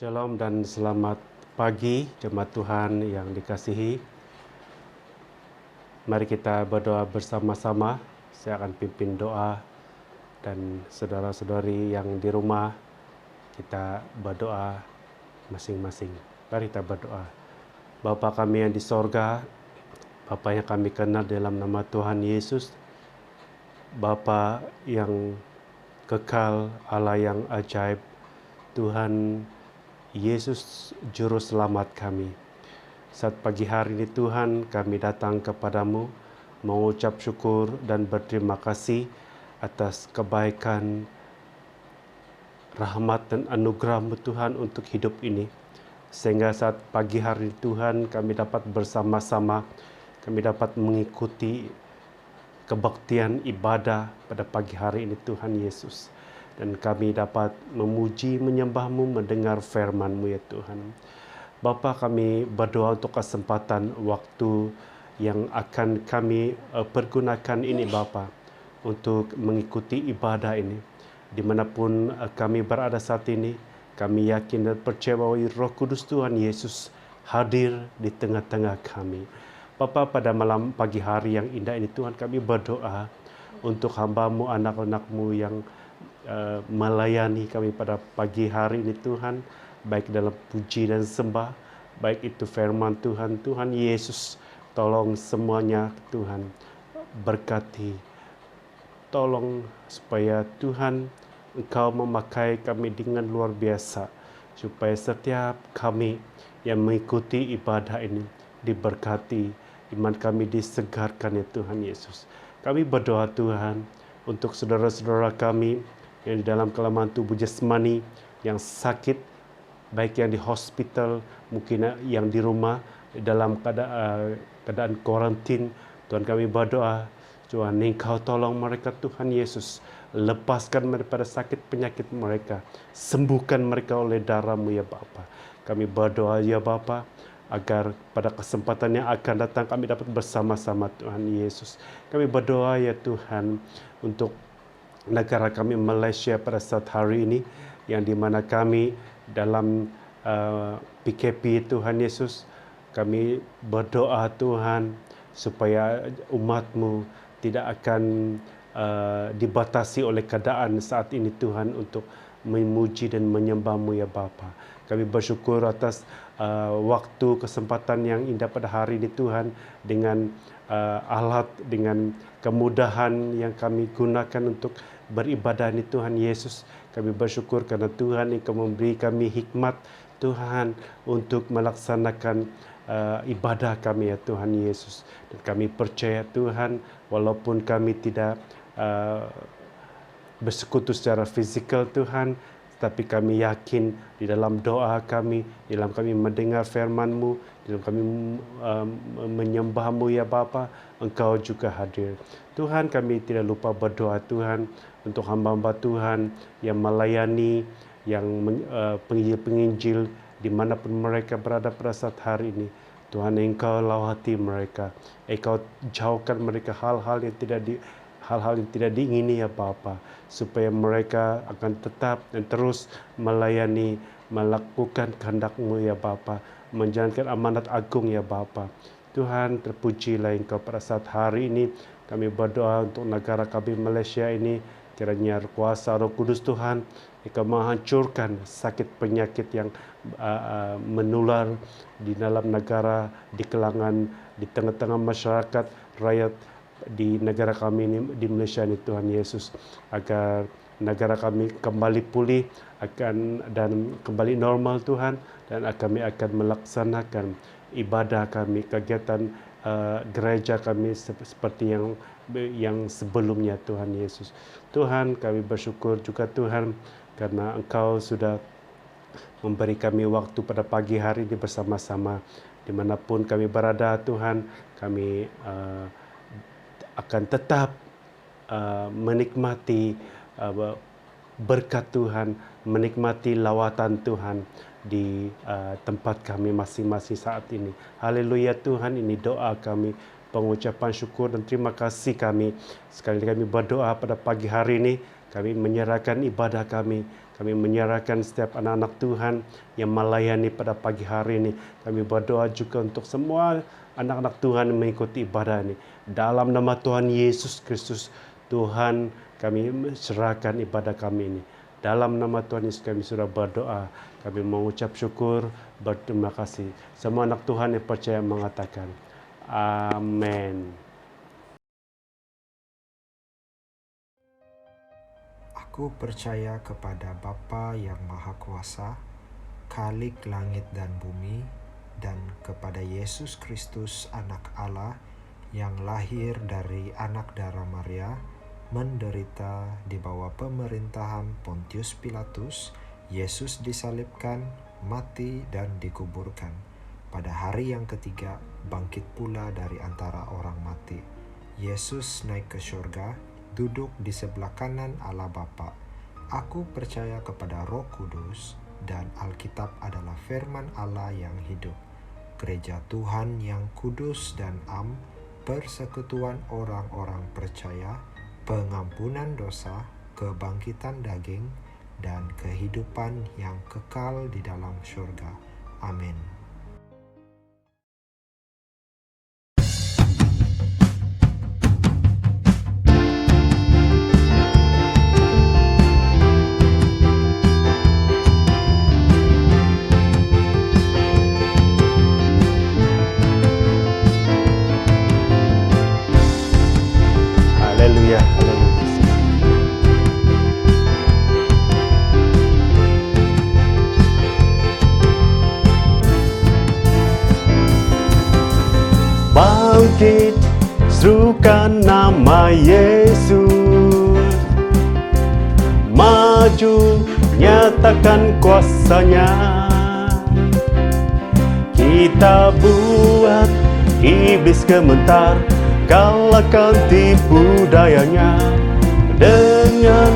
Shalom dan selamat pagi jemaat Tuhan yang dikasihi. Mari kita berdoa bersama-sama. Saya akan pimpin doa dan saudara-saudari yang di rumah kita berdoa masing-masing. Mari kita berdoa. Bapa kami yang di sorga, Bapa yang kami kenal dalam nama Tuhan Yesus, Bapa yang kekal, Allah yang ajaib, Tuhan Yesus Juru Selamat kami. Saat pagi hari ini Tuhan, kami datang kepadamu mengucap syukur dan berterima kasih atas kebaikan, rahmat dan anugerah-Mu Tuhan untuk hidup ini. Sehingga saat pagi hari ini Tuhan, kami dapat bersama-sama, kami dapat mengikuti kebaktian ibadah pada pagi hari ini Tuhan Yesus. Dan kami dapat memuji, menyembah-Mu, mendengar firman-Mu ya Tuhan. Bapa, kami berdoa untuk kesempatan waktu yang akan kami pergunakan ini Bapa, untuk mengikuti ibadah ini. Dimanapun kami berada saat ini, kami yakin dan percaya bahwa Roh Kudus Tuhan Yesus hadir di tengah-tengah kami. Bapa, pada malam pagi hari yang indah ini Tuhan, kami berdoa untuk hamba-Mu, anak-anak-Mu yang melayani kami pada pagi hari ini Tuhan, baik dalam puji dan sembah, baik itu firman Tuhan. Tuhan Yesus, tolong semuanya Tuhan, berkati, tolong supaya Tuhan Engkau memakai kami dengan luar biasa, supaya setiap kami yang mengikuti ibadah ini diberkati, iman kami disegarkan ya Tuhan Yesus. Kami berdoa Tuhan untuk saudara-saudara kami yang di dalam kelemahan tubuh jasmani, yang sakit, baik yang di hospital, mungkin yang di rumah, dalam keadaan karantin. Tuhan, kami berdoa, Tuhan Engkau tolong mereka Tuhan Yesus. Lepaskan daripada sakit penyakit mereka. Sembuhkan mereka oleh darah-Mu ya Bapa. Kami berdoa ya Bapa, agar pada kesempatan yang akan datang kami dapat bersama-sama Tuhan Yesus. Kami berdoa ya Tuhan untuk negara kami Malaysia pada saat hari ini, yang dimana kami dalam PKP Tuhan Yesus. Kami berdoa Tuhan supaya umat-Mu tidak akan dibatasi oleh keadaan saat ini Tuhan, untuk memuji dan menyembah-Mu ya Bapa. Kami bersyukur atas waktu kesempatan yang indah pada hari ini Tuhan, dengan alat, dengan kemudahan yang kami gunakan untuk beribadah ini Tuhan Yesus. Kami bersyukur karena Tuhan Engkau memberi kami hikmat Tuhan untuk melaksanakan ibadah kami ya Tuhan Yesus. Dan kami percaya Tuhan, walaupun kami tidak bersekutu secara fisikal Tuhan, tapi kami yakin di dalam doa kami, di dalam kami mendengar firman-Mu, di dalam kami menyembah-Mu ya Bapa, Engkau juga hadir. Tuhan, kami tidak lupa berdoa Tuhan untuk hamba-hamba Tuhan yang melayani, yang penginjil dimanapun mereka berada pada saat hari ini. Tuhan, Engkau lawati mereka, Engkau jauhkan mereka hal-hal yang tidak diingini ya Bapa, supaya mereka akan tetap dan terus melayani, melakukan kehendak-Mu ya Bapa, menjalankan amanat agung ya Bapa. Tuhan, terpujilah Engkau pada saat hari ini. Kami berdoa untuk negara kami Malaysia ini, kiranya kuasa Roh Kudus Tuhan Engkau menghancurkan sakit penyakit yang menular di dalam negara, di kalangan, di tengah-tengah masyarakat rakyat di negara kami ini, di Malaysia ini Tuhan Yesus, agar negara kami kembali pulih dan kembali normal Tuhan, dan kami akan melaksanakan ibadah kami, kegiatan gereja kami seperti yang sebelumnya Tuhan Yesus. Tuhan, kami bersyukur juga Tuhan karena Engkau sudah memberi kami waktu pada pagi hari ini bersama-sama. Dimanapun kami berada Tuhan, kami akan tetap menikmati berkat Tuhan, menikmati lawatan Tuhan di tempat kami masing-masing saat ini. Haleluya Tuhan, ini doa kami, pengucapan syukur dan terima kasih kami. Sekali lagi kami berdoa pada pagi hari ini, Kami menyerahkan ibadah kami menyerahkan setiap anak-anak Tuhan yang melayani pada pagi hari ini. Kami berdoa juga untuk semua anak-anak Tuhan yang mengikuti ibadah ini. Dalam nama Tuhan Yesus Kristus, Tuhan, kami serahkan ibadah kami ini. Dalam nama Tuhan Yesus kami sudah berdoa. Kami mengucap syukur, berterima kasih. Semua anak Tuhan yang percaya mengatakan, amin. Aku percaya kepada Bapa yang Maha Kuasa, Khalik langit dan bumi, dan kepada Yesus Kristus anak Allah yang lahir dari anak darah Maria, menderita di bawah pemerintahan Pontius Pilatus, Yesus disalibkan, mati dan dikuburkan. Pada hari yang ketiga, bangkit pula dari antara orang mati. Yesus naik ke surga, duduk di sebelah kanan Allah Bapa. Aku percaya kepada Roh Kudus, dan Alkitab adalah firman Allah yang hidup. Gereja Tuhan yang kudus dan am, persekutuan orang-orang percaya, pengampunan dosa, kebangkitan daging, dan kehidupan yang kekal di dalam surga. Amin. Haleluya, haleluya. Bangkit, serukan nama Yesus. Maju, nyatakan kuasanya. Kita buat iblis gemetar, kalahkan tipu dayanya dengan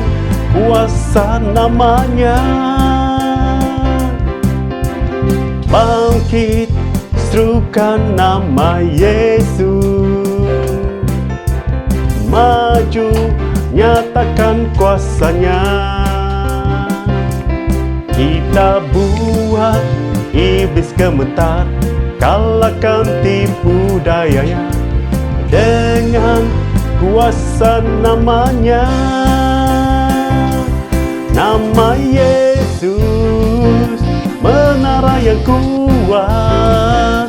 kuasa namanya. Bangkit, serukan nama Yesus. Maju, nyatakan kuasanya. Kita buat iblis gemetar, kalahkan tipu dayanya dengan kuasa namanya. Nama Yesus, menara yang kuat.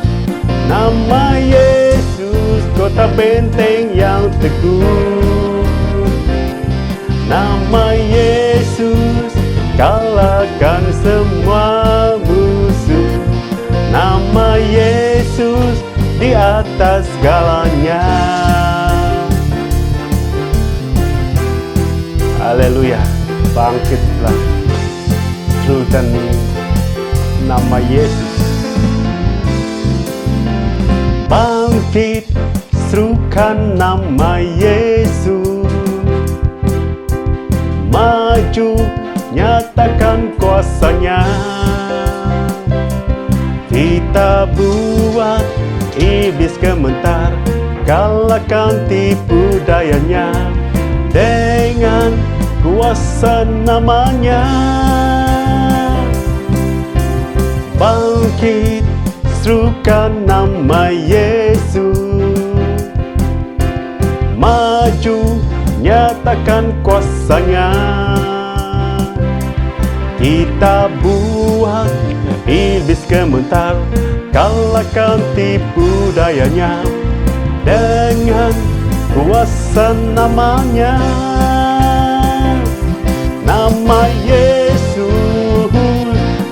Nama Yesus, kota benteng yang teguh. Nama Yesus, kalahkan semua musuh. Nama Yesus, di atas segalanya. Haleluya, bangkitlah, serukan nama Yesus. Bangkit, serukan nama Yesus. Maju, nyatakan kuasanya. Kita buat iblis gemetar, kalahkan tipu dayanya dengan kuasa namanya. Bangkit, serukan nama Yesus. Maju, nyatakan kuasanya. Kita buat iblis gemetar, kalahkan tipu dayanya dengan kuasa namanya. Nama Yesus,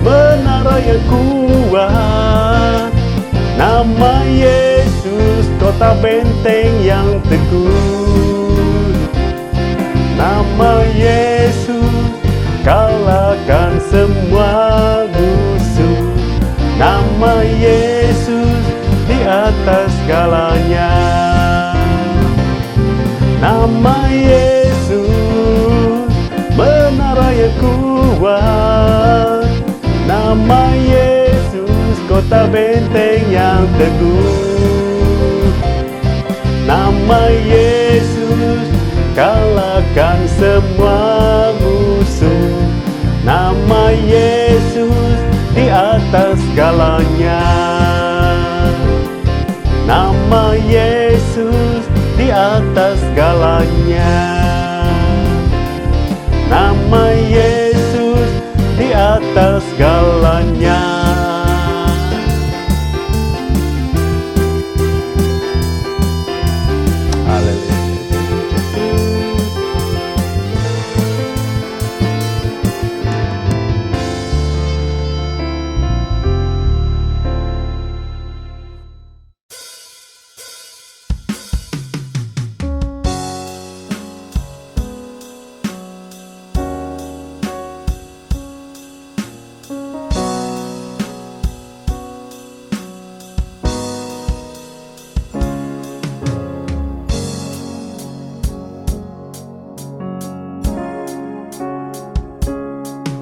menara yang kuat. Nama Yesus, kota benteng yang teguh. Nama Yesus, kalahkan semua musuh. Nama Yesus, di atas segalanya. Nama Yesus, menara yang kuat. Nama Yesus, kota benteng yang teguh. Nama Yesus, kalahkan semua Yesus di atas segalanya. Nama Yesus di atas segalanya. Nama Yesus di atas segalanya. Haleluya.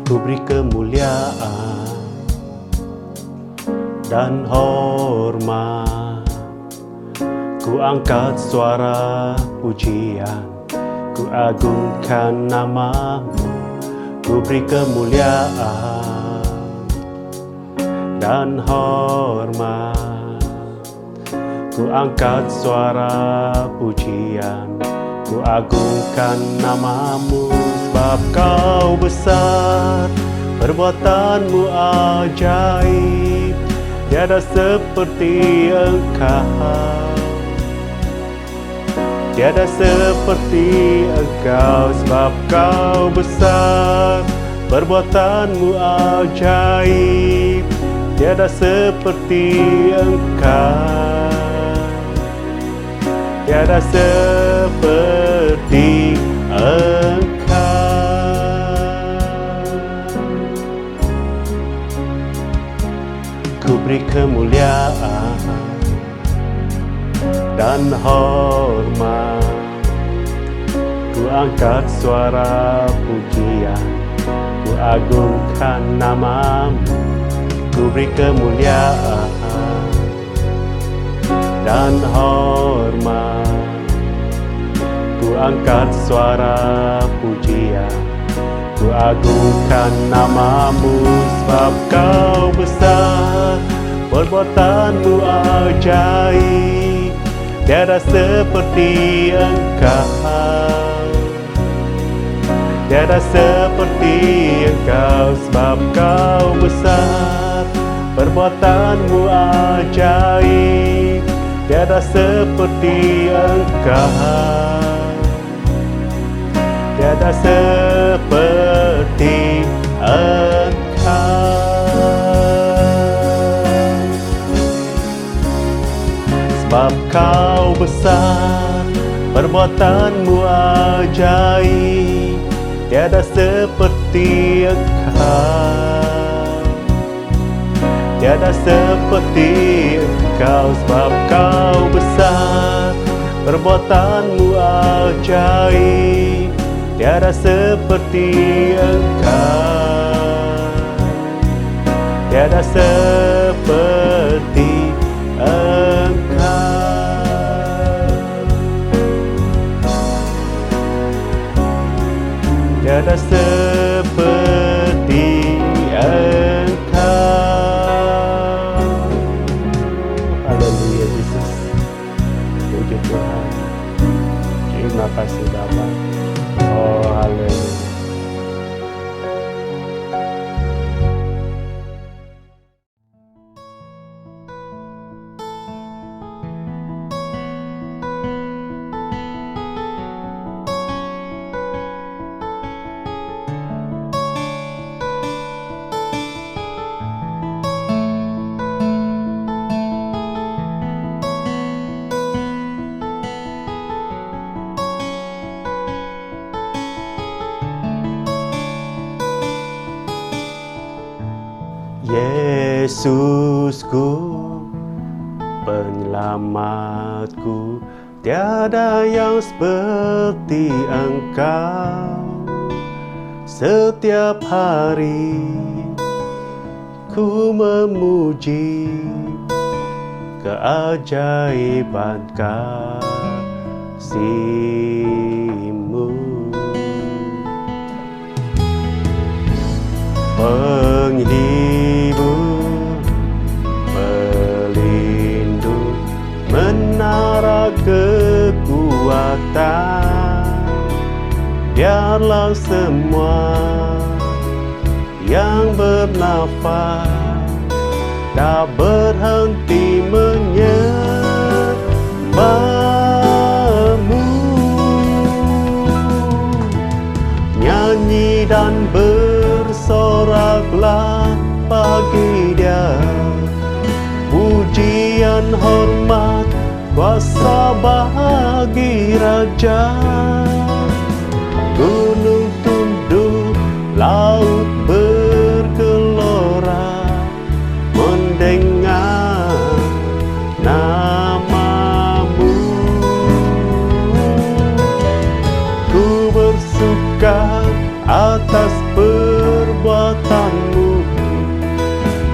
Ku beri kemuliaan dan hormat, ku angkat suara pujian, ku agungkan namamu. Ku beri kemuliaan dan hormat, ku angkat suara pujian, ku agungkan namamu. Sebab kau besar, perbuatanmu ajaib, tiada seperti engkau, tiada seperti engkau. Sebab kau besar, perbuatanmu ajaib, tiada seperti engkau, tiada seperti engkau. Ku beri kemuliaan dan hormat, ku angkat suara pujian, ku agungkan namamu. Ku beri kemuliaan dan hormat, ku angkat suara pujian, ku agungkan namamu. Sebab kau besar, perbuatanmu ajaib, tiada seperti engkau, tiada seperti engkau. Sebab kau besar, perbuatanmu ajaib, tiada seperti engkau, tiada seperti engkau. Sebab kau besar, perbuatanmu ajaib, tiada seperti engkau, tiada seperti engkau. Sebab kau besar, perbuatanmu ajaib, tiada seperti engkau, tiada seperti engkau, tiada seperti engkau. Haleluya Yesus, puji Tuhan. Terima kasih Bapa. Oh haleluya. Yesusku, penyelamatku, tiada yang seperti Engkau. Setiap hari ku memuji keajaiban kasih-Mu. penghibur, pelindung, menara kekuatan. Biarlah semua yang bernafas tak berhenti menyembahmu. Nyanyi dan bersoraklah bagi Dia, pujian, hormat, kuasa bagi Raja. Gunung tunduk, laut bergelora, mendengar namamu. Ku bersuka atas perbuatanmu,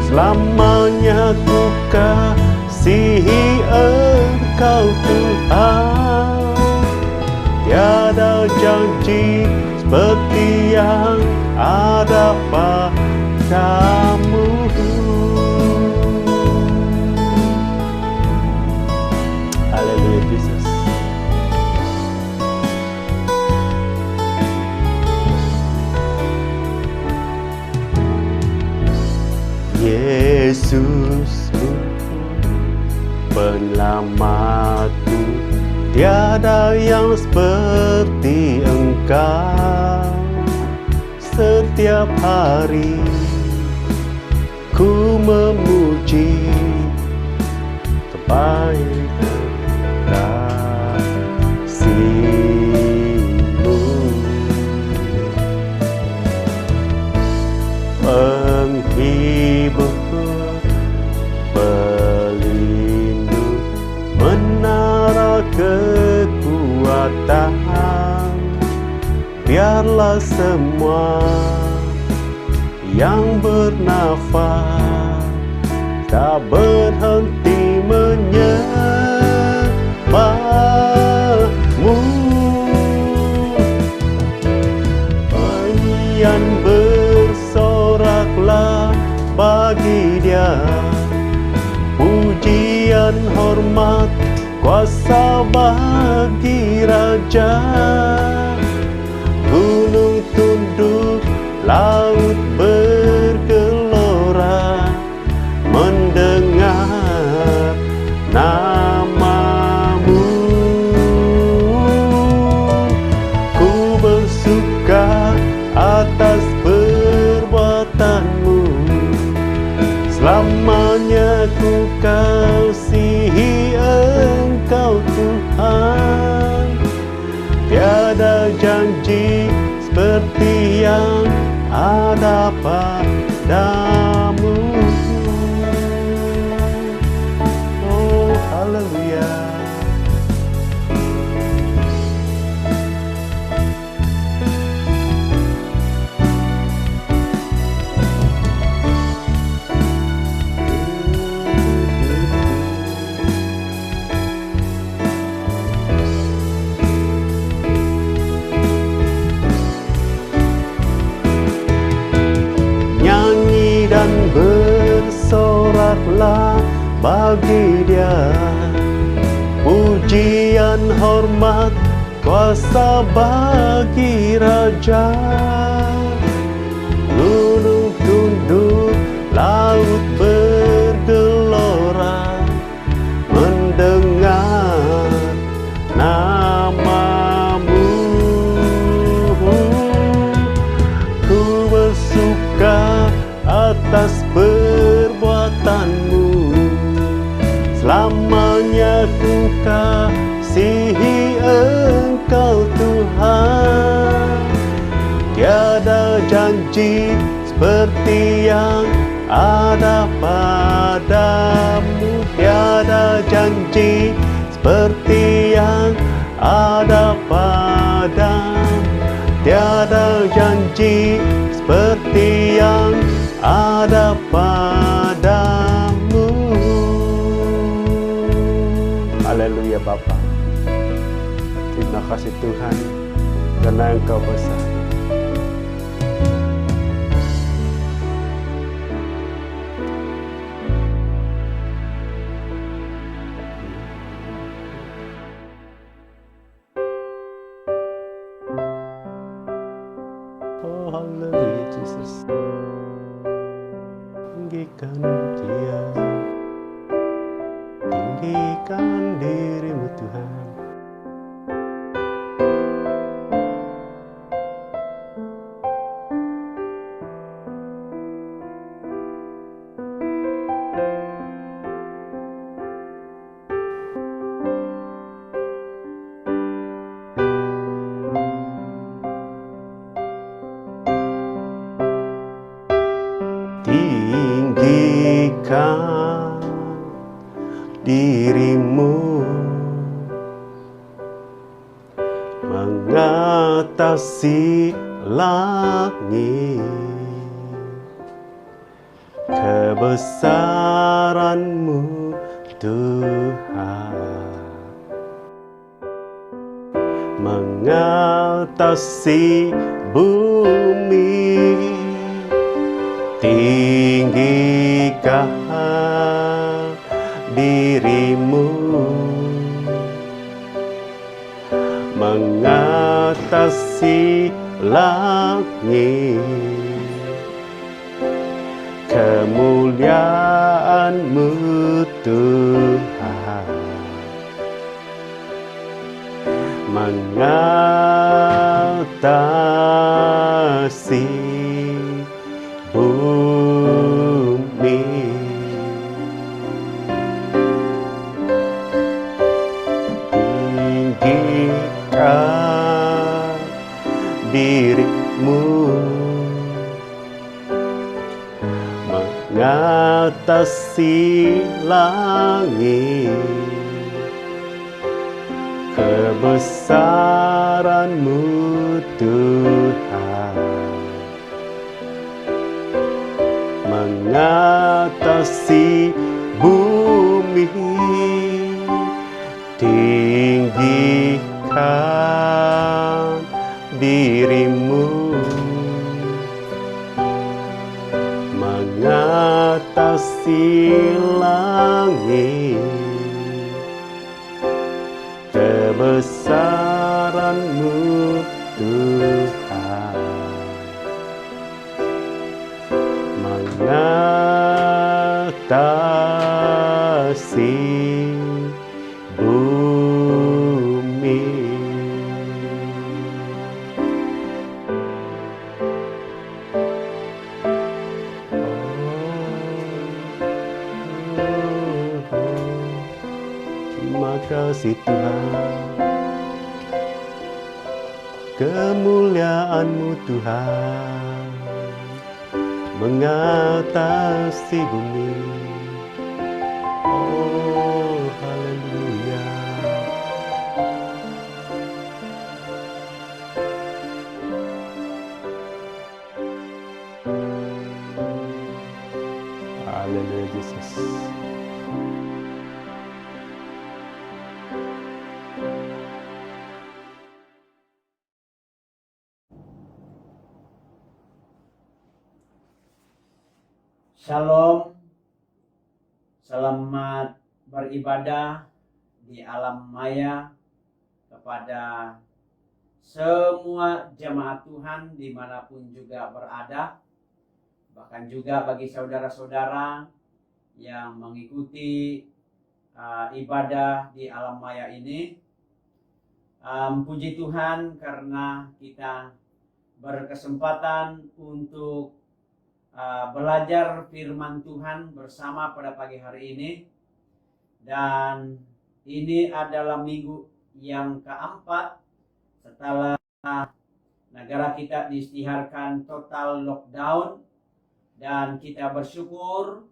selamanya ku kasihi Engkau Tuhan. Tiada janji seperti yang ada padamu. Haleluya, Jesus. Yesusku, penyelamatku, tiada yang seperti Engkau. Setiap hari ku memuji kebaikan kasih-Mu. Penghibur, pelindung, menara kekuatan. Biarlah semua yang bernafas tak berhenti menyembahmu. Nyanyian bersoraklah bagi Dia, pujian, hormat, kuasa bagi Raja. Gunung tunduk, laut bergelora, mendengar namamu. Ku bersuka atas perbuatanmu, selamanya ku kasihi Engkau Tuhan. Tiada janji seperti yang ada padamu. Oh, haleluya. Dan bersoraklah bagi Dia, pujian, hormat, kuasa bagi Raja. Gunung tunduk, laut bergelora, mendengar namamu. Ku bersuka atas perbuatanmu, selamanya ku kasihi Engkau Tuhan. Tiada janji seperti yang ada padamu. Tiada janji seperti yang ada padamu. Tiada janji seperti yang ada padamu. Haleluya Bapa. Terima kasih Tuhan karena Engkau besar. tinggikan Dia, tinggikan dirimu Tuhan. Tinggikan dirimu mengatasi langit, kebesaran-Mu Tuhan mengatasi bumi. Tinggikan dirimu mengatasi langit, kemuliaan-Mu Tuhan mengatasi bumi. Tinggikan dirimu mengatasi langit, kebesaran-Mu Tuhan mengatasi bumi. Tinggikan dirimu mengatasi langit, kebesaran-Mu Tuhan mengatasi bumi. Terima kasih Tuhan, kemuliaan-Mu Tuhan mengatasi bumi. Oh, haleluya. Haleluya Yesus. Shalom, selamat beribadah di alam maya kepada semua jemaat Tuhan dimanapun juga berada, bahkan juga bagi saudara-saudara yang mengikuti ibadah di alam maya ini. Puji Tuhan karena kita berkesempatan untuk belajar firman Tuhan bersama pada pagi hari ini. Dan ini adalah minggu yang keempat setelah negara kita diisytiharkan total lockdown, dan kita bersyukur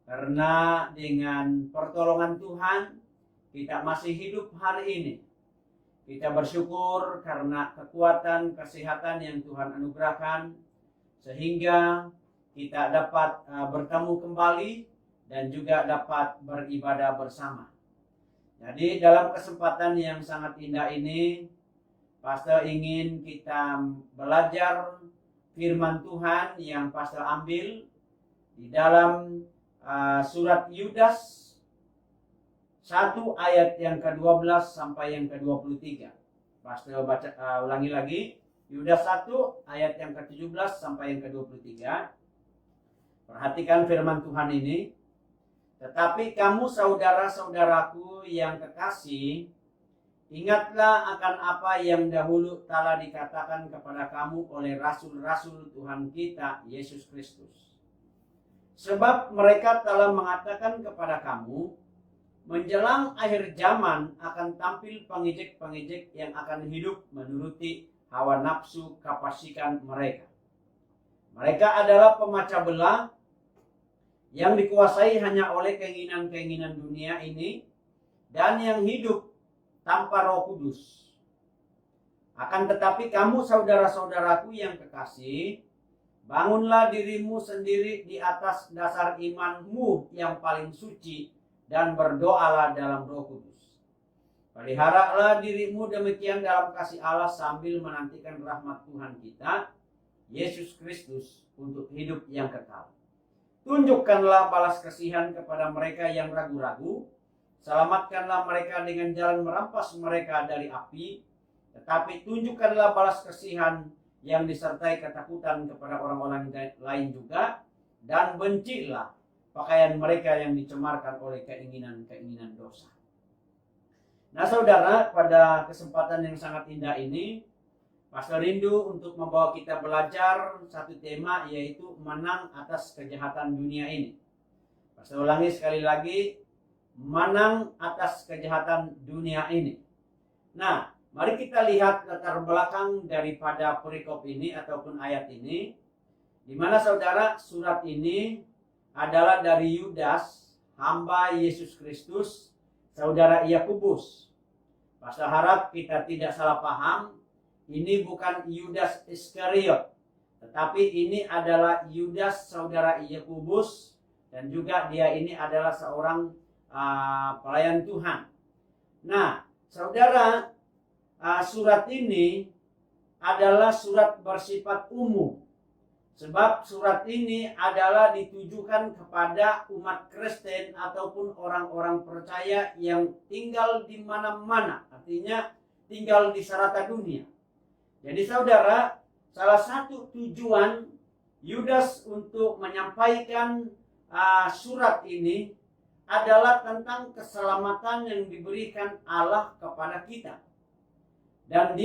karena dengan pertolongan Tuhan kita masih hidup hari ini. Kita bersyukur karena kekuatan kesehatan yang Tuhan anugerahkan sehingga kita dapat bertemu kembali dan juga dapat beribadah bersama. Jadi dalam kesempatan yang sangat indah ini, Pastor ingin kita belajar firman Tuhan yang Pastor ambil di dalam surat Yudas 1 ayat yang ke-12 sampai yang ke-23. Pastor baca ulangi lagi. Yudas 1 ayat yang ke-17 sampai yang ke-23. Perhatikan firman Tuhan ini. Tetapi kamu saudara-saudaraku yang kekasih, ingatlah akan apa yang dahulu telah dikatakan kepada kamu oleh rasul-rasul Tuhan kita, Yesus Kristus. Sebab mereka telah mengatakan kepada kamu, menjelang akhir zaman akan tampil pengejek-pengejek yang akan hidup menuruti hawa nafsu kefasikan mereka. Mereka adalah pemecah belah yang dikuasai hanya oleh keinginan-keinginan dunia ini dan yang hidup tanpa Roh Kudus. Akan tetapi kamu saudara-saudaraku yang kekasih, bangunlah dirimu sendiri di atas dasar imanmu yang paling suci dan berdoalah dalam Roh Kudus. Peliharalah dirimu demikian dalam kasih Allah sambil menantikan rahmat Tuhan kita, Yesus Kristus, untuk hidup yang kekal. Tunjukkanlah balas kasihan kepada mereka yang ragu-ragu. Selamatkanlah mereka dengan jalan merampas mereka dari api. Tetapi tunjukkanlah balas kasihan yang disertai ketakutan kepada orang-orang lain juga. Dan bencilah pakaian mereka yang dicemarkan oleh keinginan-keinginan dosa. Nah saudara, pada kesempatan yang sangat indah ini, Pastor rindu untuk membawa kita belajar satu tema, yaitu menang atas kejahatan dunia ini. Pastor ulangi sekali lagi, menang atas kejahatan dunia ini. Nah, mari kita lihat latar belakang daripada perikop ini ataupun ayat ini, di mana saudara, surat ini adalah dari Yudas, hamba Yesus Kristus, saudara Yakobus. Pastor harap kita tidak salah paham. Ini bukan Yudas Iskariot, tetapi ini adalah Yudas saudara Yakobus, dan juga dia ini adalah seorang pelayan Tuhan. Nah, saudara, surat ini adalah surat bersifat umum, sebab surat ini adalah ditujukan kepada umat Kristen ataupun orang-orang percaya yang tinggal di mana-mana, artinya tinggal di serata dunia. Jadi saudara, salah satu tujuan Yudas untuk menyampaikan surat ini adalah tentang keselamatan yang diberikan Allah kepada kita. Dan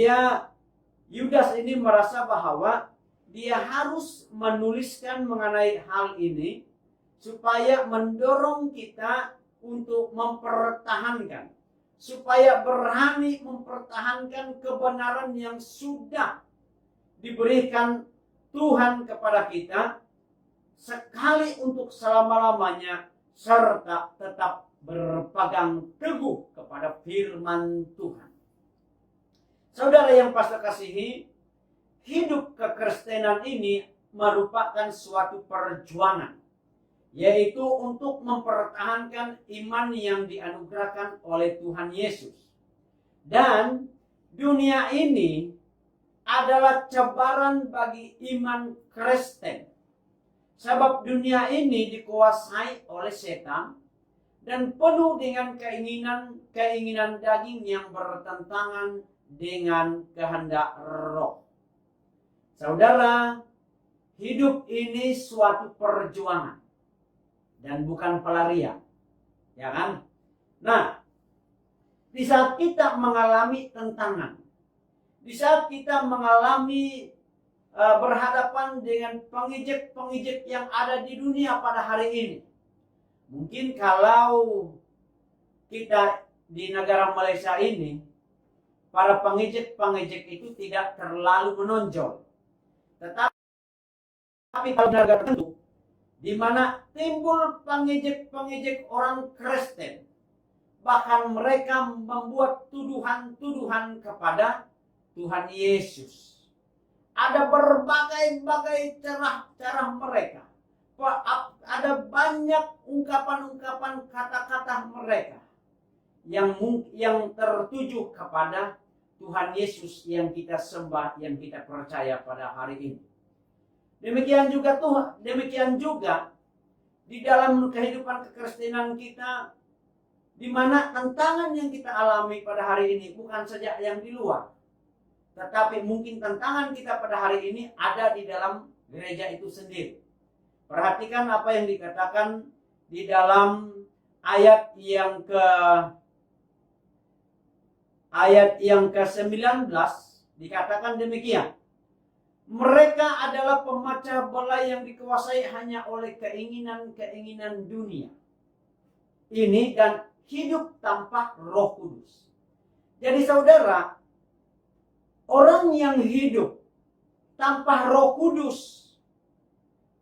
Yudas ini merasa bahwa dia harus menuliskan mengenai hal ini supaya mendorong kita untuk mempertahankan, supaya berani mempertahankan kebenaran yang sudah diberikan Tuhan kepada kita, sekali untuk selama-lamanya, serta tetap berpegang teguh kepada firman Tuhan. Saudara yang pastor kasihi, hidup kekristenan ini merupakan suatu perjuangan, yaitu untuk mempertahankan iman yang dianugerahkan oleh Tuhan Yesus. Dan dunia ini adalah cabaran bagi iman Kristen. Sebab dunia ini dikuasai oleh setan dan penuh dengan keinginan daging yang bertentangan dengan kehendak roh. Saudara, hidup ini suatu perjuangan dan bukan pelarian, ya kan? Nah, di saat kita mengalami tantangan, di saat kita mengalami berhadapan dengan pengejek-pengejek yang ada di dunia pada hari ini, mungkin kalau kita di negara Malaysia ini, para pengejek-pengejek itu tidak terlalu menonjol, tetapi kalau negara tertentu di mana timbul pengejek-pengejek orang Kristen, bahkan mereka membuat tuduhan-tuduhan kepada Tuhan Yesus. Ada berbagai-bagai cara mereka. Ada banyak ungkapan-ungkapan kata-kata mereka yang tertuju kepada Tuhan Yesus yang kita sembah, yang kita percaya pada hari ini. Demikian juga di dalam kehidupan kekristenan kita, di mana tantangan yang kita alami pada hari ini bukan saja yang di luar, tetapi mungkin tantangan kita pada hari ini ada di dalam gereja itu sendiri. Perhatikan apa yang dikatakan di dalam ayat yang ke-19, dikatakan demikian. Mereka adalah pemecah belah yang dikuasai hanya oleh keinginan-keinginan dunia ini dan hidup tanpa Roh Kudus. Jadi saudara, orang yang hidup tanpa Roh Kudus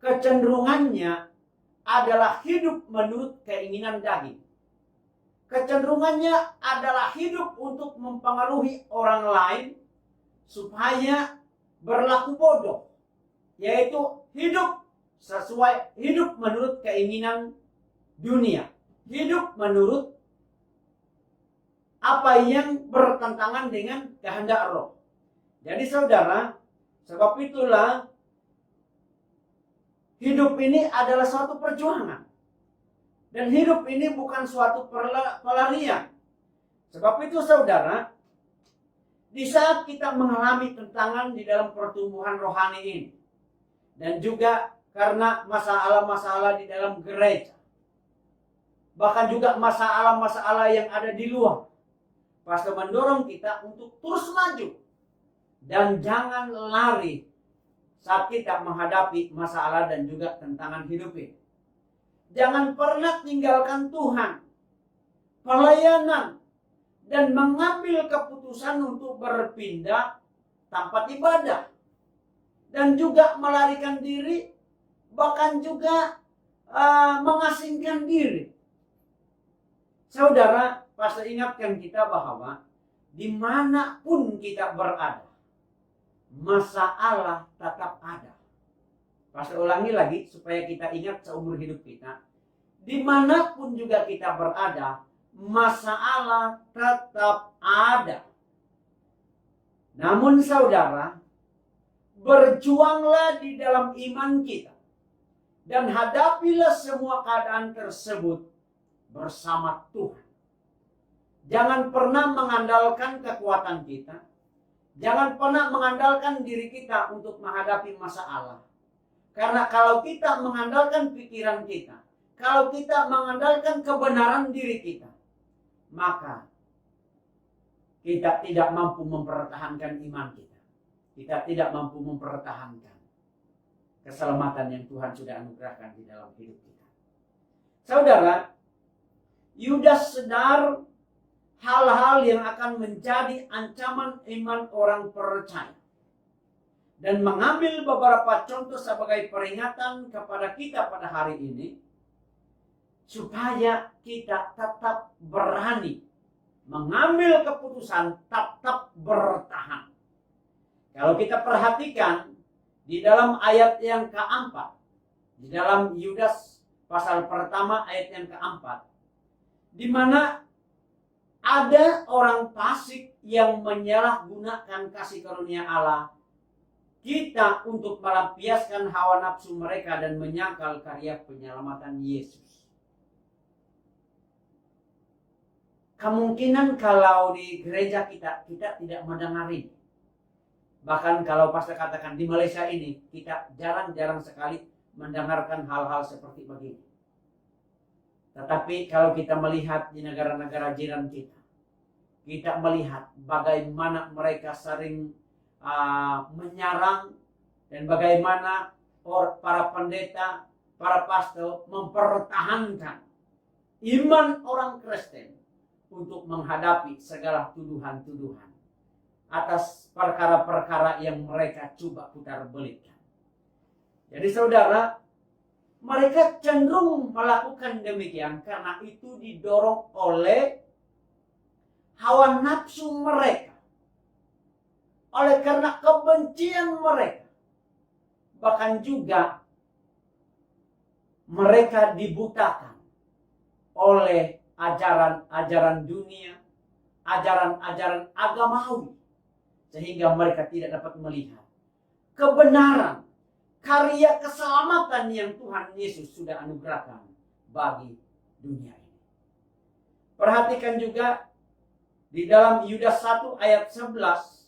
kecenderungannya adalah hidup menurut keinginan daging. Kecenderungannya adalah hidup untuk mempengaruhi orang lain supaya berlaku bodoh, yaitu hidup menurut keinginan dunia, hidup menurut apa yang bertentangan dengan kehendak Roh. Jadi saudara, sebab itulah hidup ini adalah suatu perjuangan. Dan hidup ini bukan suatu pelarian. Sebab itu saudara, di saat kita mengalami tentangan di dalam pertumbuhan rohani ini, dan juga karena masalah-masalah di dalam gereja, bahkan juga masalah-masalah yang ada di luar, pasti mendorong kita untuk terus maju dan jangan lari saat kita menghadapi masalah dan juga tantangan hidup ini. Jangan pernah tinggalkan Tuhan, pelayanan, dan mengambil keputusan untuk berpindah tempat ibadah. Dan juga melarikan diri, bahkan juga mengasingkan diri. Saudara, pasti ingatkan kita bahwa dimanapun kita berada, masalah tetap ada. Pastor ulangi lagi supaya kita ingat seumur hidup kita. Dimanapun juga kita berada, masalah tetap ada. Namun saudara, berjuanglah di dalam iman kita. Dan hadapilah semua keadaan tersebut bersama Tuhan. Jangan pernah mengandalkan kekuatan kita. Jangan pernah mengandalkan diri kita untuk menghadapi masalah. Karena kalau kita mengandalkan pikiran kita, kalau kita mengandalkan kebenaran diri kita, maka kita tidak mampu mempertahankan iman kita. Kita tidak mampu mempertahankan keselamatan yang Tuhan sudah anugerahkan di dalam hidup kita. Saudara, Yudas sadar hal-hal yang akan menjadi ancaman iman orang percaya. Dan mengambil beberapa contoh sebagai peringatan kepada kita pada hari ini. Supaya kita tetap berani mengambil keputusan tetap bertahan. Kalau kita perhatikan di dalam ayat yang keempat. Di dalam Yudas pasal pertama ayat yang keempat. Di mana ada orang fasik yang menyalahgunakan kasih karunia Allah kita untuk melampiaskan hawa nafsu mereka dan menyangkal karya penyelamatan Yesus. Kemungkinan kalau di gereja kita tidak mendengar ini. Bahkan kalau pastor katakan di Malaysia ini, kita jarang-jarang sekali mendengarkan hal-hal seperti begini. Tetapi kalau kita melihat di negara-negara jiran kita melihat bagaimana mereka sering menyerang dan bagaimana para pendeta, para pastor mempertahankan iman orang Kristen untuk menghadapi segala tuduhan-tuduhan atas perkara-perkara yang mereka coba putar belikkan. Jadi saudara, mereka cenderung melakukan demikian karena itu didorong oleh hawa nafsu mereka. Oleh karena kebencian mereka. Bahkan juga mereka dibutakan oleh ajaran-ajaran dunia, ajaran-ajaran agamawi. Sehingga mereka tidak dapat melihat kebenaran, karya keselamatan yang Tuhan Yesus sudah anugerahkan bagi dunia ini. Perhatikan juga di dalam Yudas 1 ayat 11.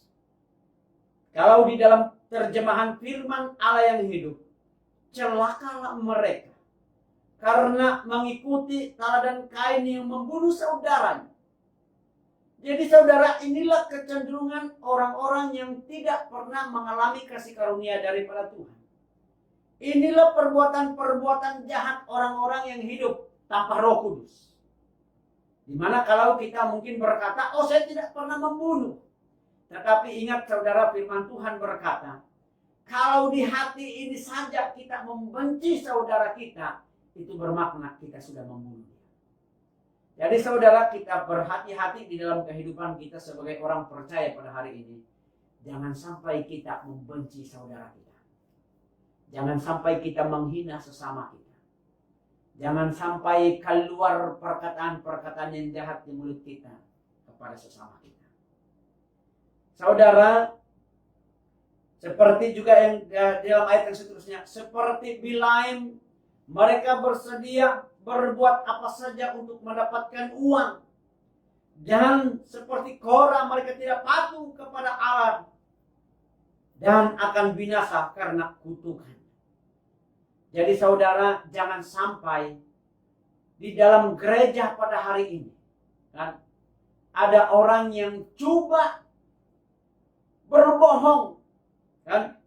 Kalau di dalam terjemahan firman Allah yang hidup, celakalah mereka karena mengikuti teladan Kain yang membunuh saudaranya. Jadi saudara, inilah kecenderungan orang-orang yang tidak pernah mengalami kasih karunia daripada Tuhan. Inilah perbuatan-perbuatan jahat orang-orang yang hidup tanpa Roh Kudus. Dimana kalau kita mungkin berkata, oh saya tidak pernah membunuh. Tetapi ingat saudara, firman Tuhan berkata, kalau di hati ini saja kita membenci saudara kita, itu bermakna kita sudah membunuh. Jadi saudara, kita berhati-hati di dalam kehidupan kita sebagai orang percaya pada hari ini. Jangan sampai kita membenci saudara kita. Jangan sampai kita menghina sesama kita. Jangan sampai keluar perkataan-perkataan yang jahat di mulut kita kepada sesama kita. Saudara, seperti juga yang dalam ayat yang seterusnya, seperti Bilaim, mereka bersedia berbuat apa saja untuk mendapatkan uang. Dan seperti Korah, mereka tidak patuh kepada Allah dan akan binasa karena kutukan. Jadi saudara, jangan sampai di dalam gereja pada hari ini kan, ada orang yang coba berbohong kan.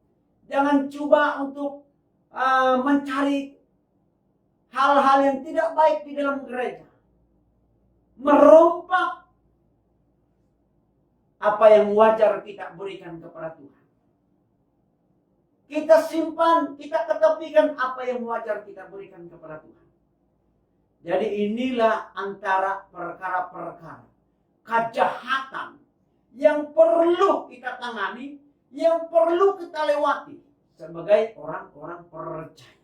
Jangan coba untuk mencari hal-hal yang tidak baik di dalam gereja. Merompak apa yang wajar kita berikan kepada Tuhan. Kita simpan, kita ketepikan apa yang wajar kita berikan kepada Tuhan. Jadi inilah antara perkara-perkara kejahatan yang perlu kita tangani, yang perlu kita lewati sebagai orang-orang percaya.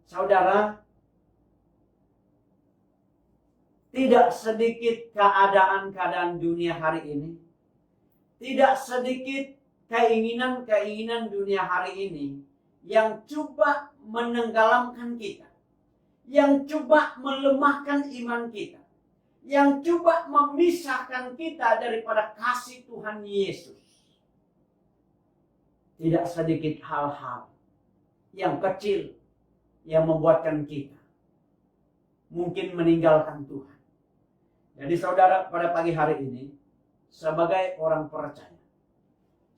Saudara, tidak sedikit keadaan-keadaan dunia hari ini, tidak sedikit keinginan-keinginan dunia hari ini yang coba menenggelamkan kita, yang coba melemahkan iman kita, yang coba memisahkan kita daripada kasih Tuhan Yesus. Tidak sedikit hal-hal yang kecil yang membuatkan kita mungkin meninggalkan Tuhan. Jadi saudara, pada pagi hari ini, sebagai orang percaya,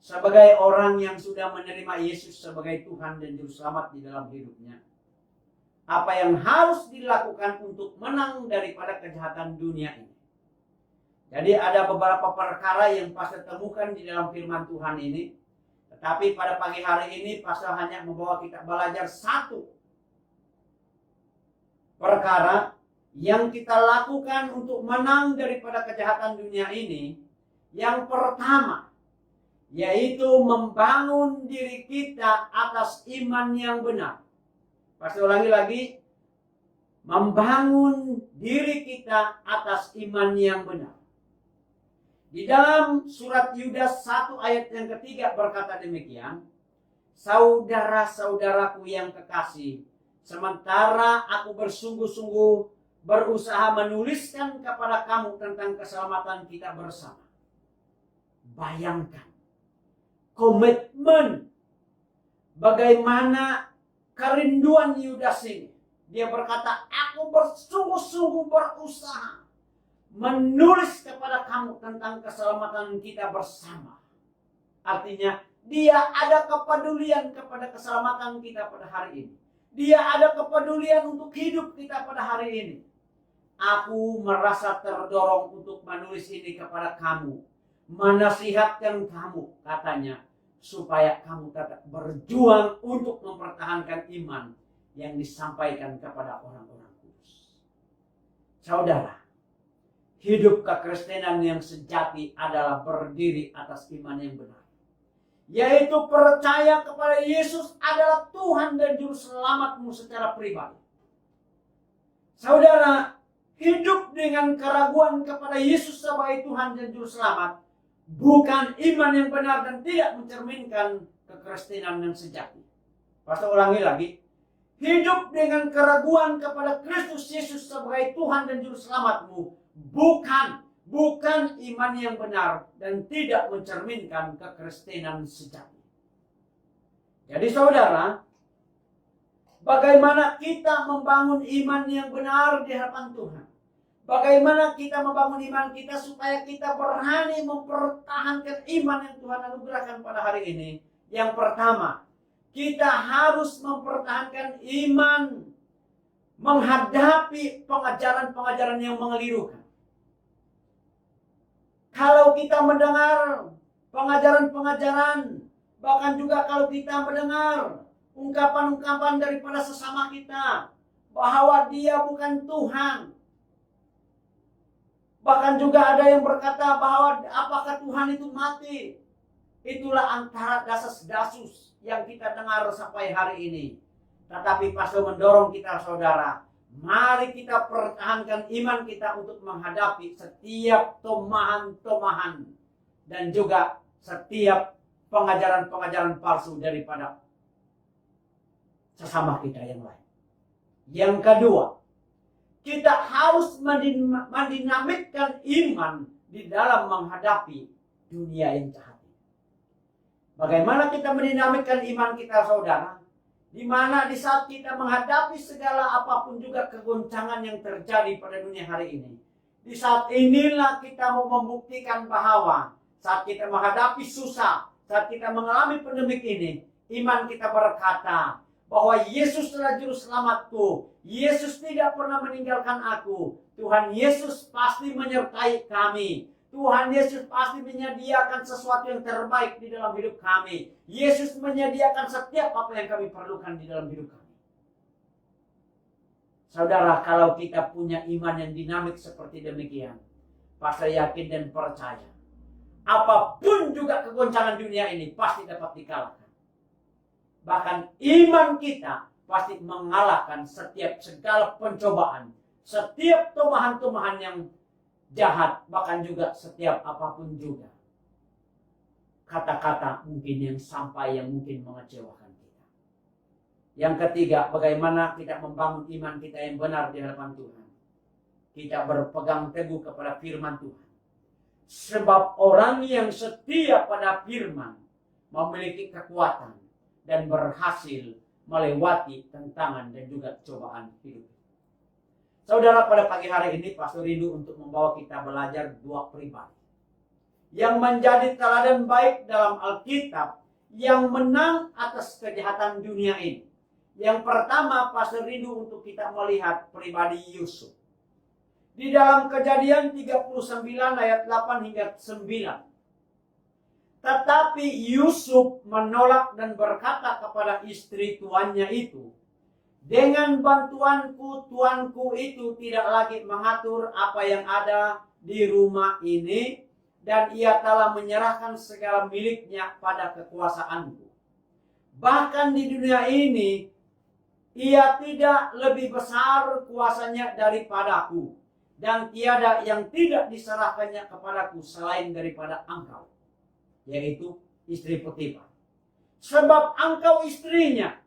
sebagai orang yang sudah menerima Yesus sebagai Tuhan dan Juru Selamat di dalam hidupnya, apa yang harus dilakukan untuk menang daripada kejahatan dunia ini? Jadi ada beberapa perkara yang pastor temukan di dalam firman Tuhan ini. Tetapi pada pagi hari ini pastor hanya membawa kita belajar satu perkara yang kita lakukan untuk menang daripada kejahatan dunia ini. Yang pertama, yaitu membangun diri kita atas iman yang benar. Pastor ulangi lagi, membangun diri kita atas iman yang benar. Di dalam surat Yudas 1 ayat yang ketiga berkata demikian, saudara-saudaraku yang kekasih, sementara aku bersungguh-sungguh berusaha menuliskan kepada kamu tentang keselamatan kita bersama. Bayangkan komitmen, bagaimana kerinduan Yudas ini. Dia berkata, aku bersungguh-sungguh berusaha menulis kepada kamu tentang keselamatan kita bersama. Artinya, dia ada kepedulian kepada keselamatan kita pada hari ini. Dia ada kepedulian untuk hidup kita pada hari ini. Aku merasa terdorong untuk menulis ini kepada kamu, menasihatkan kamu, katanya, supaya kamu tetap berjuang untuk mempertahankan iman yang disampaikan kepada orang-orang kudus. Saudara, hidup kekristenan yang sejati adalah berdiri atas iman yang benar, yaitu percaya kepada Yesus adalah Tuhan dan Juru Selamatmu secara pribadi. Saudara, hidup dengan keraguan kepada Yesus sebagai Tuhan dan Juru Selamat bukan iman yang benar dan tidak mencerminkan kekristenan yang sejati. Pastor ulangi lagi. Hidup dengan keraguan kepada Kristus Yesus sebagai Tuhan dan Juru Selamatmu bukan iman yang benar dan tidak mencerminkan kekristenan sejati. Jadi saudara, Bagaimana kita membangun iman yang benar di hadapan Tuhan. Bagaimana kita membangun iman kita supaya kita berani mempertahankan iman yang Tuhan anugerahkan pada hari ini. Yang pertama, kita harus mempertahankan iman menghadapi pengajaran-pengajaran yang mengelirukan. Kalau kita mendengar pengajaran-pengajaran, bahkan juga kalau kita mendengar ungkapan-ungkapan daripada sesama kita bahwa dia bukan Tuhan. Bahkan juga ada yang berkata bahwa apakah Tuhan itu mati. Itulah antara dasas-dasus yang kita dengar sampai hari ini. Tetapi pastor mendorong kita saudara, mari kita pertahankan iman kita untuk menghadapi setiap tomahan-tomahan dan juga setiap pengajaran-pengajaran palsu daripada sesama kita yang lain. Yang kedua, kita harus mendinamitkan iman di dalam menghadapi dunia yang jahat. Bagaimana kita mendinamitkan iman kita saudara? Di mana di saat kita menghadapi segala apapun juga kegoncangan yang terjadi pada dunia hari ini. Di saat inilah kita mau membuktikan bahwa saat kita menghadapi susah, saat kita mengalami pandemik ini, iman kita berkata bahwa Yesus adalah juru selamatku. Yesus tidak pernah meninggalkan aku. Tuhan Yesus pasti menyertai kami. Tuhan Yesus pasti menyediakan sesuatu yang terbaik di dalam hidup kami. Yesus menyediakan setiap apa yang kami perlukan di dalam hidup kami. Saudara, kalau kita punya iman yang dinamik seperti demikian, pastor yakin dan percaya, apapun juga kegoncangan dunia ini pasti dapat dikalahkan. Bahkan iman kita pasti mengalahkan setiap segala pencobaan, setiap tomahan-tomahan yang jahat, bahkan juga setiap apapun juga kata-kata mungkin yang sampai yang mungkin mengecewakan kita. Yang ketiga, bagaimana kita membangun iman kita yang benar di hadapan Tuhan. Kita berpegang teguh kepada firman Tuhan. Sebab orang yang setia pada firman memiliki kekuatan dan berhasil melewati tantangan dan juga cobaan hidup. Saudara, pada pagi hari ini pastor rindu untuk membawa kita belajar dua pribadi yang menjadi teladan baik dalam Alkitab yang menang atas kejahatan dunia ini. Yang pertama, pastor rindu untuk kita melihat pribadi Yusuf. Di dalam Kejadian 39 ayat 8 hingga 9. Tetapi Yusuf menolak dan berkata kepada istri tuannya itu, dengan bantuanku, tuanku itu tidak lagi mengatur apa yang ada di rumah ini, dan ia telah menyerahkan segala miliknya pada kekuasaanku. Bahkan di dunia ini, ia tidak lebih besar kuasanya daripadaku, dan tiada yang tidak diserahkannya kepadaku selain daripada engkau, yaitu istri Potifar. Sebab engkau istrinya.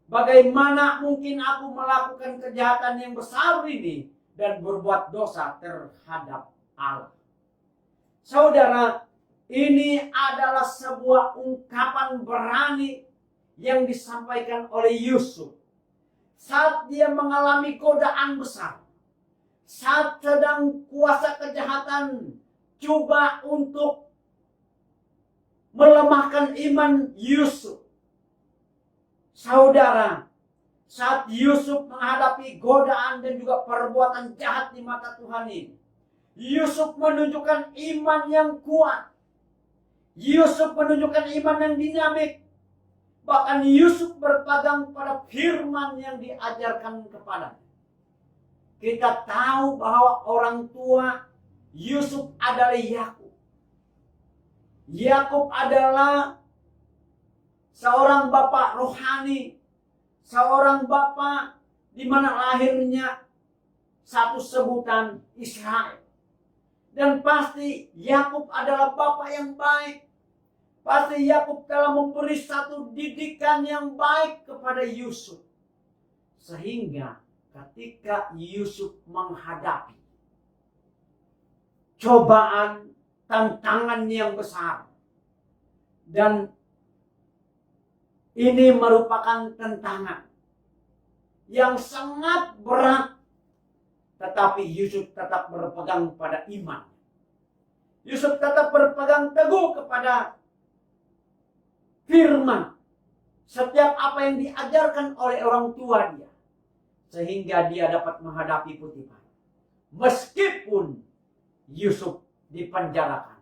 Bagaimana mungkin aku melakukan kejahatan yang besar ini dan berbuat dosa terhadap Allah? Saudara, ini adalah sebuah ungkapan berani yang disampaikan oleh Yusuf saat dia mengalami godaan besar, saat sedang kuasa kejahatan coba untuk melemahkan iman Yusuf. Saudara, saat Yusuf menghadapi godaan dan juga perbuatan jahat di mata Tuhan ini, Yusuf menunjukkan iman yang kuat. Yusuf menunjukkan iman yang dinamik. Bahkan Yusuf berpegang pada firman yang diajarkan kepadanya. Kita tahu bahwa orang tua Yusuf adalah Yakub. Yakub adalah seorang bapak rohani, seorang bapak di mana lahirnya satu sebutan Israel. Dan pasti Yakub adalah bapak yang baik. Pasti Yakub telah memberi satu didikan yang baik kepada Yusuf. Sehingga ketika Yusuf menghadapi cobaan, tantangan yang besar, dan ini merupakan tantangan yang sangat berat. Tetapi Yusuf tetap berpegang pada iman. Yusuf tetap berpegang teguh kepada firman. Setiap apa yang diajarkan oleh orang tua dia. Sehingga dia dapat menghadapi Potifar. Meskipun Yusuf dipenjarakan.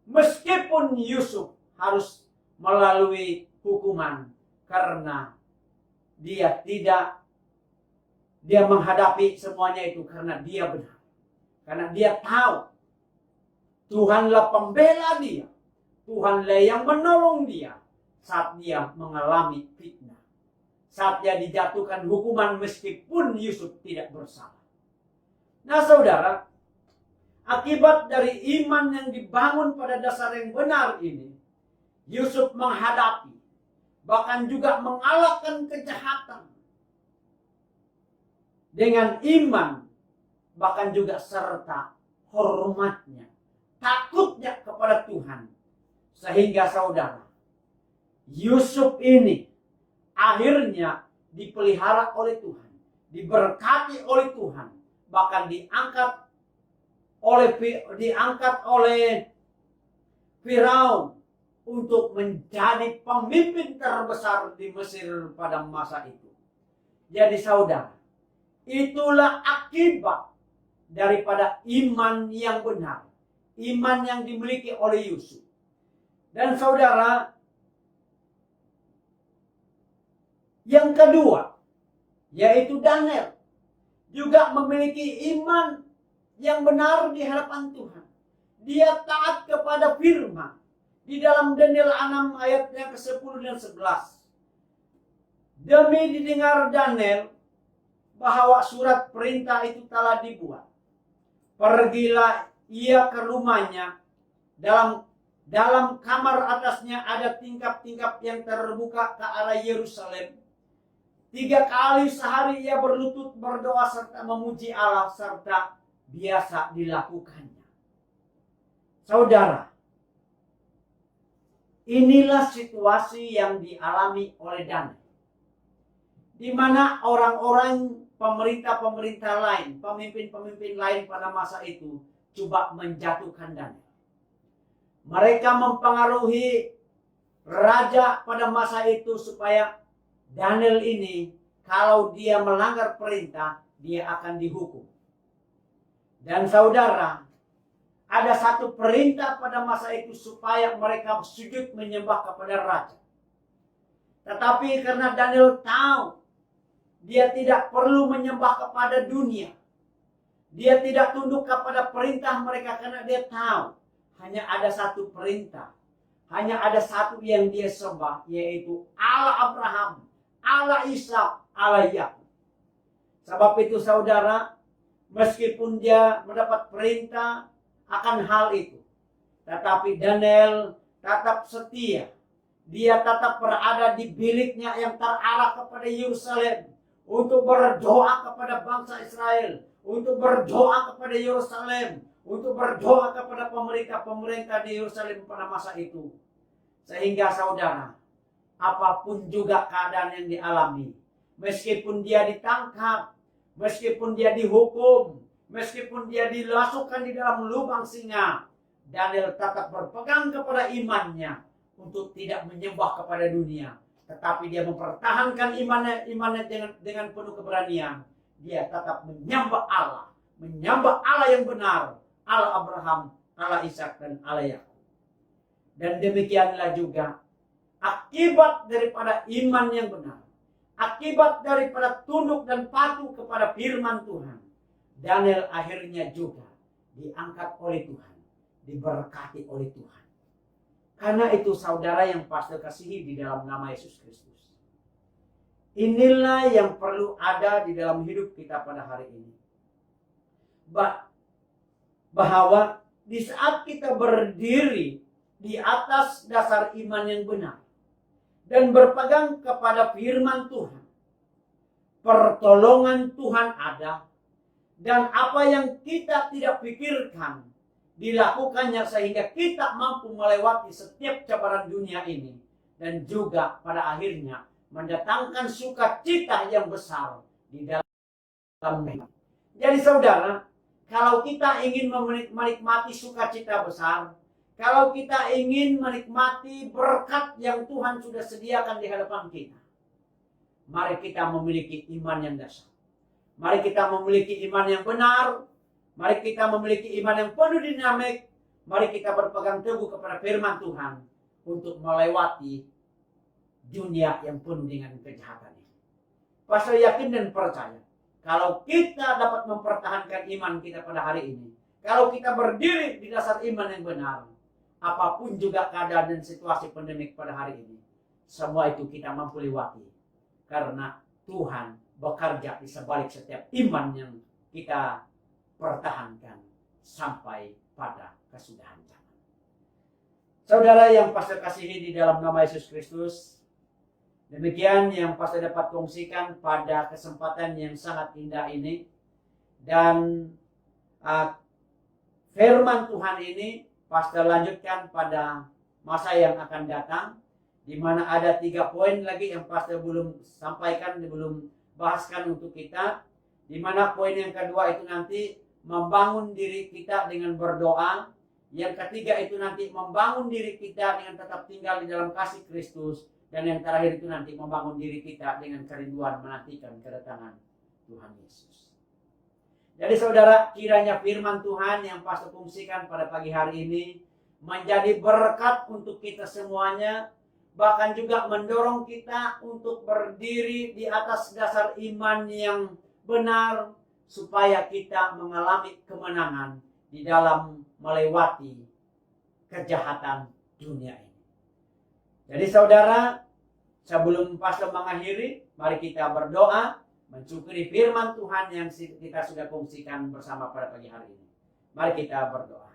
Meskipun Yusuf harus melalui hukuman. Karena dia menghadapi semuanya itu karena dia benar. Karena dia tahu Tuhanlah pembela dia. Tuhanlah yang menolong dia saat dia mengalami fitnah. Saat dia dijatuhkan hukuman meskipun Yusuf tidak bersalah. Nah saudara, akibat dari iman yang dibangun pada dasar yang benar ini, Yusuf menghadapi, bahkan juga mengalahkan kejahatan. Dengan iman, bahkan juga serta hormatnya, takutnya kepada Tuhan. Sehingga saudara, Yusuf ini akhirnya dipelihara oleh Tuhan, diberkati oleh Tuhan, bahkan diangkat oleh Firaun untuk menjadi pemimpin terbesar di Mesir pada masa itu. Jadi saudara, itulah akibat daripada iman yang benar, iman yang dimiliki oleh Yusuf. Dan saudara, yang kedua, yaitu Daniel, juga memiliki iman yang benar di hadapan Tuhan. Dia taat kepada firman. Di dalam Daniel 6 ayatnya ke-10 dan 11. Demi didengar Daniel bahwa surat perintah itu telah dibuat. Pergilah ia ke rumahnya. Dalam kamar atasnya ada tingkap-tingkap yang terbuka ke arah Yerusalem. 3 kali sehari ia berlutut berdoa serta memuji Allah serta biasa dilakukannya. Saudara, inilah situasi yang dialami oleh Daniel. Di mana orang-orang pemerintah-pemerintah lain, pemimpin-pemimpin lain pada masa itu coba menjatuhkan Daniel. Mereka mempengaruhi raja pada masa itu supaya Daniel ini kalau dia melanggar perintah, dia akan dihukum. Dan saudara, ada satu perintah pada masa itu supaya mereka sujud menyembah kepada raja. Tetapi karena Daniel tahu dia tidak perlu menyembah kepada dunia. Dia tidak tunduk kepada perintah mereka karena dia tahu hanya ada satu perintah. Hanya ada satu yang dia sembah, yaitu Allah Abraham, Allah Ishak, Allah Yakub. Sebab itu saudara, meskipun dia mendapat perintah akan hal itu, tetapi Daniel tetap setia. Dia tetap berada di biliknya yang terarah kepada Yerusalem untuk berdoa kepada bangsa Israel, untuk berdoa kepada Yerusalem, untuk berdoa kepada pemerintah-pemerintah di Yerusalem pada masa itu. Sehingga saudara, apapun juga keadaan yang dialami, meskipun dia ditangkap, meskipun dia dihukum, meskipun dia dimasukkan di dalam lubang singa, Daniel tetap berpegang kepada imannya untuk tidak menyembah kepada dunia. Tetapi dia mempertahankan imannya dengan penuh keberanian. Dia tetap menyembah Allah yang benar, Allah Abraham, Allah Ishak, dan Allah Yakub. Dan demikianlah juga akibat daripada iman yang benar, akibat daripada tunduk dan patuh kepada firman Tuhan, Daniel akhirnya juga diangkat oleh Tuhan, diberkati oleh Tuhan. Karena itu saudara yang pastor kasihi di dalam nama Yesus Kristus, inilah yang perlu ada di dalam hidup kita pada hari ini. Bahwa di saat kita berdiri di atas dasar iman yang benar dan berpegang kepada firman Tuhan, pertolongan Tuhan ada, dan apa yang kita tidak pikirkan dilakukannya sehingga kita mampu melewati setiap cabaran dunia ini, dan juga pada akhirnya mendatangkan sukacita yang besar di dalam hidup. Jadi saudara, kalau kita ingin menikmati sukacita besar, kalau kita ingin menikmati berkat yang Tuhan sudah sediakan di hadapan kita, mari kita memiliki iman yang dasar. Mari kita memiliki iman yang benar. Mari kita memiliki iman yang penuh dinamik. Mari kita berpegang teguh kepada firman Tuhan untuk melewati dunia yang penuh dengan kejahatan ini. Pastor yakin dan percaya, kalau kita dapat mempertahankan iman kita pada hari ini, kalau kita berdiri di dasar iman yang benar, apapun juga keadaan dan situasi pandemik pada hari ini, semua itu kita mampu lewati. Karena Tuhan bekerja di sebalik setiap iman yang kita pertahankan sampai pada kesudahan zaman. Saudara yang pastor kasihi di dalam nama Yesus Kristus, demikian yang pastor dapat kongsikan pada kesempatan yang sangat indah ini. Dan firman Tuhan ini pastor lanjutkan pada masa yang akan datang, di mana ada 3 poin lagi yang pastor belum sampaikan, belum bahaskan untuk kita. Di mana poin yang kedua itu nanti membangun diri kita dengan berdoa. Yang ketiga itu nanti membangun diri kita dengan tetap tinggal di dalam kasih Kristus. Dan yang terakhir itu nanti membangun diri kita dengan kerinduan menantikan kedatangan Tuhan Yesus. Jadi saudara, kiranya firman Tuhan yang pastor fungsikan pada pagi hari ini menjadi berkat untuk kita semuanya. Bahkan juga mendorong kita untuk berdiri di atas dasar iman yang benar, supaya kita mengalami kemenangan di dalam melewati kejahatan dunia ini. Jadi saudara, sebelum pastor mengakhiri, mari kita berdoa, mensyukuri firman Tuhan yang kita sudah kongsikan bersama pada pagi hari ini. Mari kita berdoa.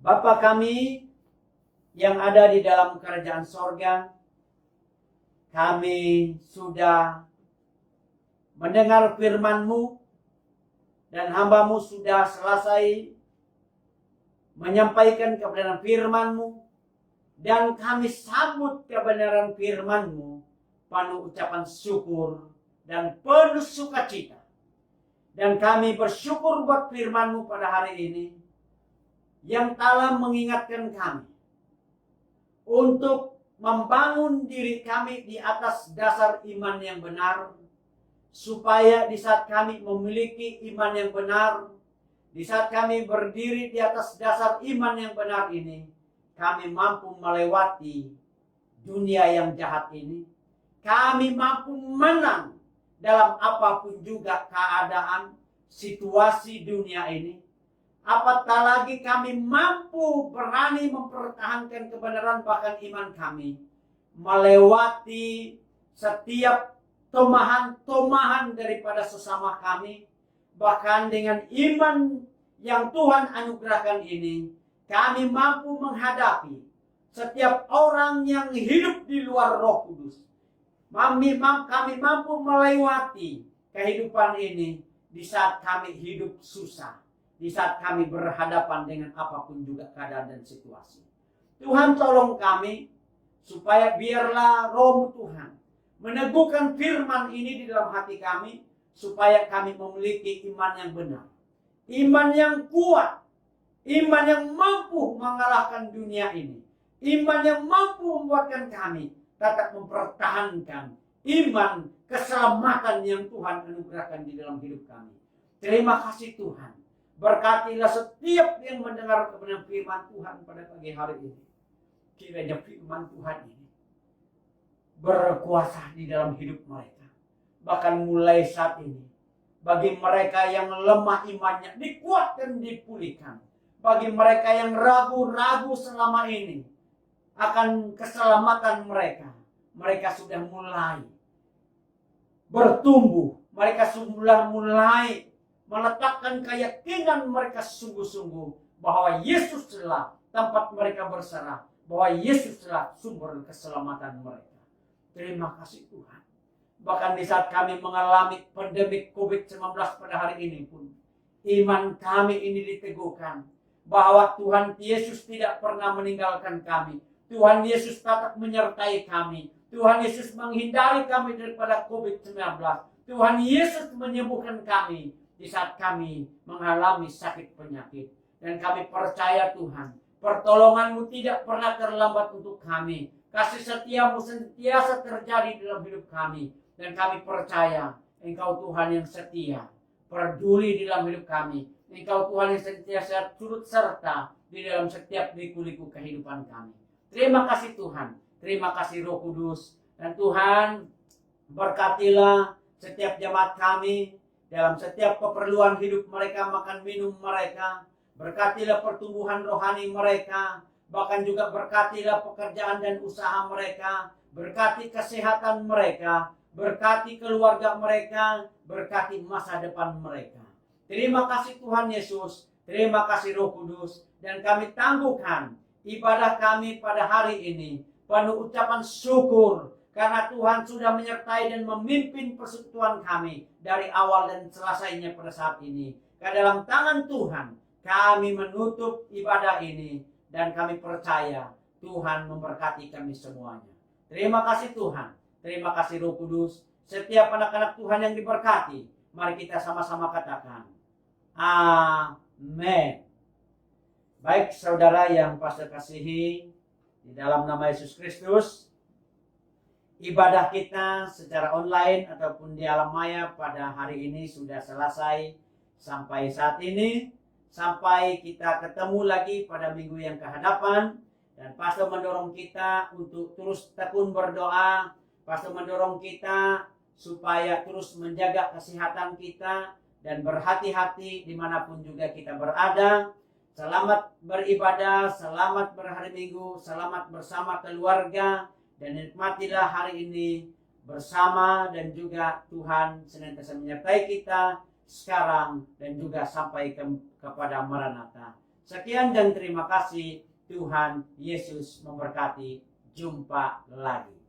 Bapa kami yang ada di dalam kerajaan sorga, kami sudah mendengar firman-Mu, dan hamba-Mu sudah selesai menyampaikan kebenaran firman-Mu, dan kami sambut kebenaran firman-Mu penuh ucapan syukur dan penuh sukacita. Dan kami bersyukur buat firman-Mu pada hari ini yang telah mengingatkan kami untuk membangun diri kami di atas dasar iman yang benar, supaya di saat kami memiliki iman yang benar, di saat kami berdiri di atas dasar iman yang benar ini, kami mampu melewati dunia yang jahat ini. Kami mampu menang dalam apapun juga keadaan, situasi dunia ini. Apatah lagi kami mampu berani mempertahankan kebenaran bahkan iman kami, melewati setiap tomahan-tomahan daripada sesama kami. Bahkan dengan iman yang Tuhan anugerahkan ini, kami mampu menghadapi setiap orang yang hidup di luar Roh Kudus. Kami mampu melewati kehidupan ini di saat kami hidup susah, di saat kami berhadapan dengan apapun juga keadaan dan situasi. Tuhan tolong kami, supaya biarlah Roh Tuhan meneguhkan firman ini di dalam hati kami, supaya kami memiliki iman yang benar, iman yang kuat, iman yang mampu mengalahkan dunia ini, iman yang mampu membuatkan kami tetap mempertahankan iman keselamatan yang Tuhan anugerahkan di dalam hidup kami. Terima kasih Tuhan. Berkatilah setiap yang mendengar kebenaran firman Tuhan pada pagi hari ini. Kiranya firman Tuhan ini berkuasa di dalam hidup mereka. Bahkan mulai saat ini, bagi mereka yang lemah imannya, dikuatkan, dipulihkan. Bagi mereka yang ragu-ragu selama ini akan keselamatan mereka, mereka sudah mulai bertumbuh. Mereka sudah mulai meletakkan keyakinan mereka sungguh-sungguh bahwa Yesus adalah tempat mereka berserah, bahwa Yesus adalah sumber keselamatan mereka. Terima kasih Tuhan. Bahkan di saat kami mengalami pandemi COVID-19 pada hari ini pun, iman kami ini diteguhkan bahwa Tuhan Yesus tidak pernah meninggalkan kami. Tuhan Yesus tetap menyertai kami. Tuhan Yesus menghindari kami daripada COVID-19. Tuhan Yesus menyembuhkan kami di saat kami mengalami sakit penyakit. Dan kami percaya Tuhan, pertolongan-Mu tidak pernah terlambat untuk kami. Kasih setia-Mu sentiasa terjadi dalam hidup kami. Dan kami percaya Engkau Tuhan yang setia, peduli di dalam hidup kami. Engkau Tuhan yang sentiasa turut serta di dalam setiap liku-liku kehidupan kami. Terima kasih Tuhan, terima kasih Roh Kudus. Dan Tuhan, berkatilah setiap jemaat kami dalam setiap keperluan hidup mereka, makan minum mereka. Berkatilah pertumbuhan rohani mereka, bahkan juga berkatilah pekerjaan dan usaha mereka, berkati kesehatan mereka, berkati keluarga mereka, berkati masa depan mereka. Terima kasih Tuhan Yesus, terima kasih Roh Kudus, dan kami tangguhkan ibadah kami pada hari ini penuh ucapan syukur karena Tuhan sudah menyertai dan memimpin persekutuan kami dari awal dan selesainya pada saat ini. Ke dalam tangan Tuhan kami menutup ibadah ini dan kami percaya Tuhan memberkati kami semuanya. Terima kasih Tuhan, terima kasih Roh Kudus. Setiap anak-anak Tuhan yang diberkati, mari kita sama-sama katakan amin. Baik saudara yang pastor kasihi, di dalam nama Yesus Kristus, ibadah kita secara online ataupun di alam maya pada hari ini sudah selesai sampai saat ini. Sampai kita ketemu lagi pada minggu yang kehadapan. Dan pastor mendorong kita untuk terus tekun berdoa. Pastor mendorong kita supaya terus menjaga kesehatan kita dan berhati-hati dimanapun juga kita berada. Selamat beribadah, selamat berhari minggu, selamat bersama keluarga, dan nikmatilah hari ini bersama, dan juga Tuhan senantiasa menyertai kita sekarang dan juga sampai kepada Maranatha. Sekian dan terima kasih. Tuhan Yesus memberkati. Jumpa lagi.